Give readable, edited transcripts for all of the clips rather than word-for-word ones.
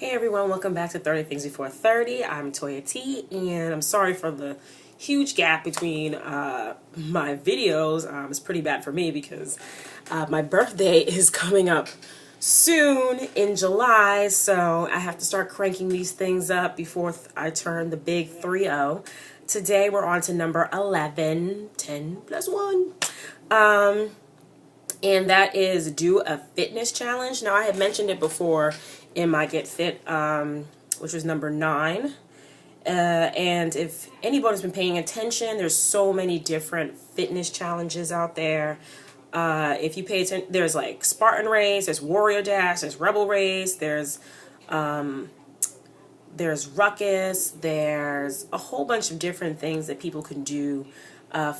Hey everyone, welcome back to 30 Things Before 30. I'm Toya T, and I'm sorry for the huge gap between my videos. It's pretty bad for me because my birthday is coming up soon in July, so I have to start cranking these things up before I turn the big 3-0. Today we're on to number 11, 10 plus 1. And that is do a fitness challenge. Now, I had mentioned it before in my Get Fit, which was number 9. And if anybody's been paying attention, there's so many different fitness challenges out there. If you pay attention, there's like Spartan Race, there's Warrior Dash, there's Rebel Race, there's Ruckus, there's a whole bunch of different things that people can do.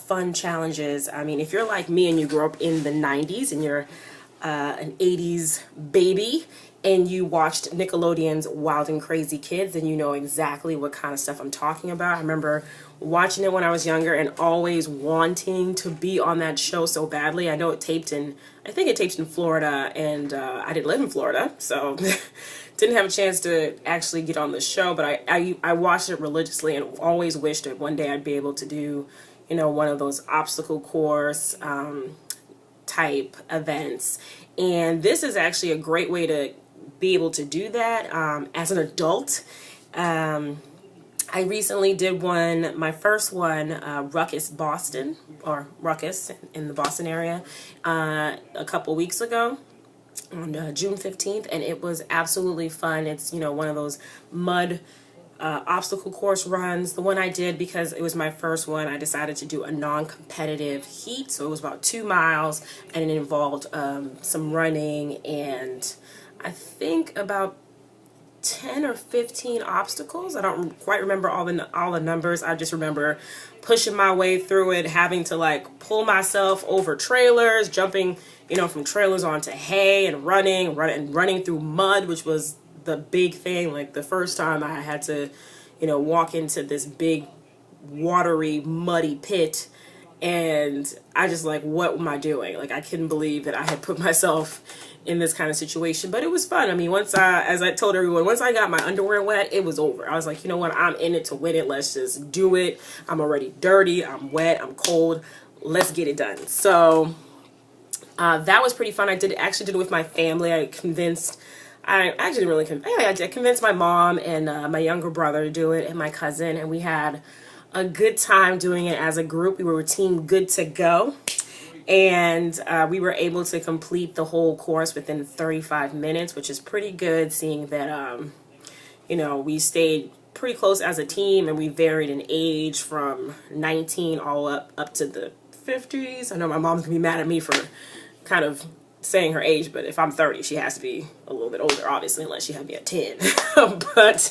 Fun challenges. I mean, if you're like me and you grew up in the 90s and you're an 80s baby and you watched Nickelodeon's Wild and Crazy Kids, then you know exactly what kind of stuff I'm talking about. I remember watching it when I was younger and always wanting to be on that show so badly. I know it taped in, I think it taped in Florida, and I didn't live in Florida, so didn't have a chance to actually get on the show, but I watched it religiously and always wished that one day I'd be able to do, you know, one of those obstacle course type events. And this is actually a great way to be able to do that as an adult. I recently did one, my first one, Ruckus Boston, or Ruckus in the Boston area, a couple weeks ago on June 15th, and it was absolutely fun. It's, you know, one of those mud obstacle course runs. The one I did, because it was my first one, I decided to do a non-competitive heat, so it was about 2 miles, and it involved some running and I think about 10 or 15 obstacles. I don't quite remember all the numbers. I just remember pushing my way through it, having to like pull myself over trailers, jumping, you know, from trailers onto hay, and running through mud, which was the big thing. Like the first time I had to, you know, walk into this big watery muddy pit, and I just like, what am I doing? Like, I couldn't believe that I had put myself in this kind of situation, but it was fun. I mean, as I told everyone, once I got my underwear wet, it was over. I was like, you know what, I'm in it to win it. Let's just do it. I'm already dirty, I'm wet, I'm cold. Let's get it done. So that was pretty fun. I actually did it with my family. I convinced my mom and my younger brother to do it, and my cousin, and we had a good time doing it as a group. We were team Good to Go, and we were able to complete the whole course within 35 minutes, which is pretty good, seeing that you know, we stayed pretty close as a team, and we varied in age from 19 all up to the 50s. I know my mom's gonna be mad at me for kind of saying her age, but if I'm 30, she has to be a little bit older, obviously, unless she had me at 10. But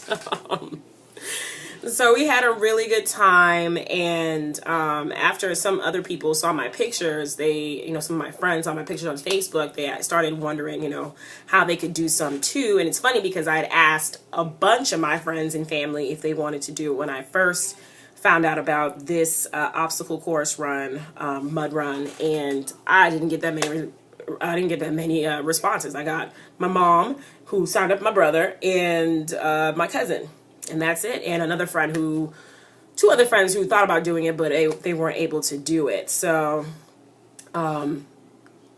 so we had a really good time, and after some other people saw my pictures, some of my friends saw my pictures on Facebook, they started wondering, you know, how they could do some too. And it's funny because I had asked a bunch of my friends and family if they wanted to do it when I first found out about this obstacle course run, mud run, and I didn't get that many responses. I got my mom, who signed up, my brother, and my cousin. And that's it. And two other friends who thought about doing it, but they weren't able to do it. So I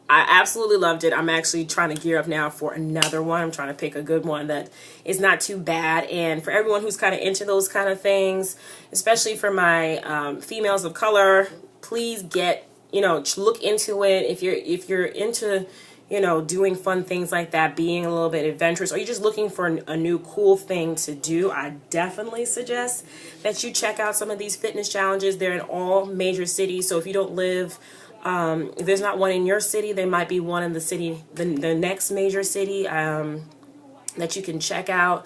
absolutely loved it. I'm actually trying to gear up now for another one. I'm trying to pick a good one that is not too bad. And for everyone who's kind of into those kind of things, especially for my females of color, please look into it. If you're into, you know, doing fun things like that, being a little bit adventurous, or you're just looking for a new cool thing to do, I definitely suggest that you check out some of these fitness challenges. They're in all major cities. So if you don't live, if there's not one in your city, there might be one in the city, the next major city that you can check out.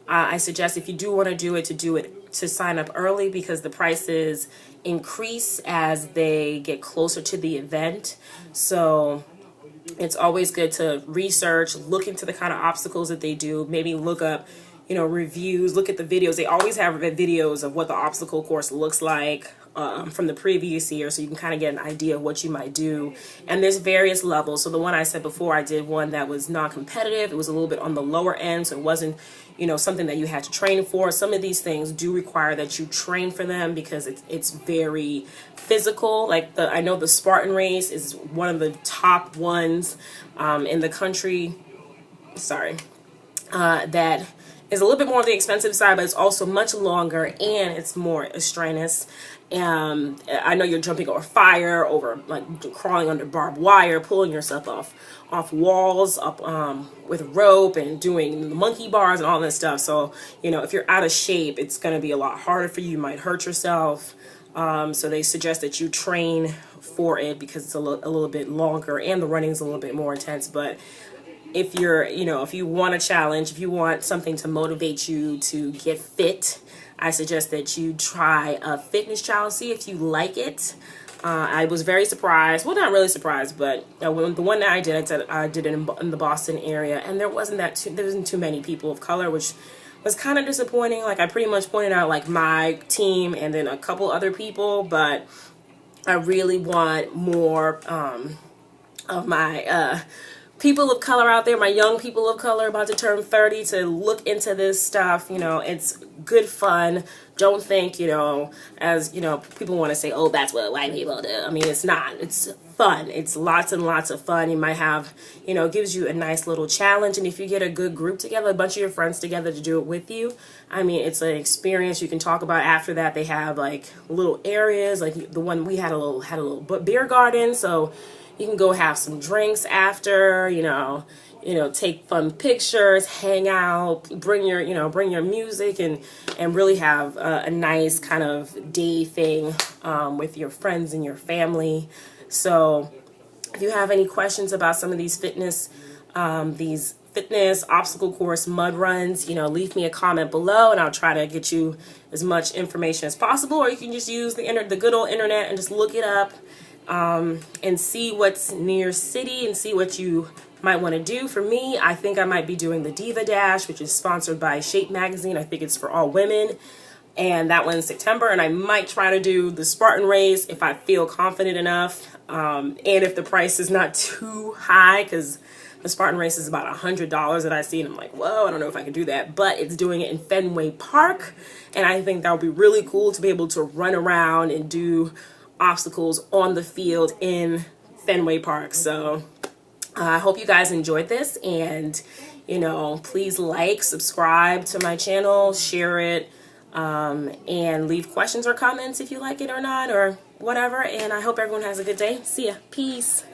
I suggest, if you do want to do it, to sign up early, because the prices increase as they get closer to the event. So it's always good to research, look into the kind of obstacles that they do, maybe look up, you know, reviews, look at the videos. They always have videos of what the obstacle course looks like. from the previous year, so you can kind of get an idea of what you might do. And there's various levels. So the one I said before, I did one that was non-competitive. It was a little bit on the lower end, so it wasn't, you know, something that you had to train for. Some of these things do require that you train for them because it's very physical. Like I know the Spartan race is one of the top ones in the country. Sorry, that is a little bit more on the expensive side, but it's also much longer and it's more strenuous. I know you're jumping over fire, over like crawling under barbed wire, pulling yourself off walls, up with rope, and doing monkey bars and all this stuff. So, you know, if you're out of shape, it's going to be a lot harder for you. You might hurt yourself. So they suggest that you train for it because it's a little bit longer and the running is a little bit more intense. But if you're, you know, if you want a challenge, if you want something to motivate you to get fit, I suggest that you try a fitness challenge, see if you like it. I was very surprised. Well, not really surprised, but the one that I did it in the Boston area, and there wasn't too many people of color, which was kind of disappointing. Like I pretty much pointed out like my team and then a couple other people, but I really want more of my people of color out there, my young people of color about to turn 30, to look into this stuff. You know, it's good fun. Don't think, you know, as, you know, people want to say, oh, that's what white people do. I mean, it's not. It's fun. It's lots and lots of fun. You might have, you know, it gives you a nice little challenge. And if you get a good group together, a bunch of your friends together to do it with you, I mean, it's an experience you can talk about after that. They have like little areas, like the one we had a little beer garden. So you can go have some drinks after, you know, take fun pictures, hang out, bring your music, and really have a nice kind of day thing with your friends and your family. So if you have any questions about some of these fitness obstacle course mud runs, you know, leave me a comment below and I'll try to get you as much information as possible. Or you can just use the good old internet and just look it up and see what's near your city and see what you might want to do. For me, I think I might be doing the Diva Dash, which is sponsored by Shape Magazine. I think it's for all women, and that one's September. And I might try to do the Spartan race if I feel confident enough, and if the price is not too high, because the Spartan race is about $100 that I see, and I'm like, whoa, I don't know if I can do that. But it's doing it in Fenway Park, and I think that would be really cool to be able to run around and do obstacles on the field in Fenway Park. So I hope you guys enjoyed this, and, you know, please like, subscribe to my channel, share it, and leave questions or comments if you like it or not or whatever. And I hope everyone has a good day. See ya. Peace.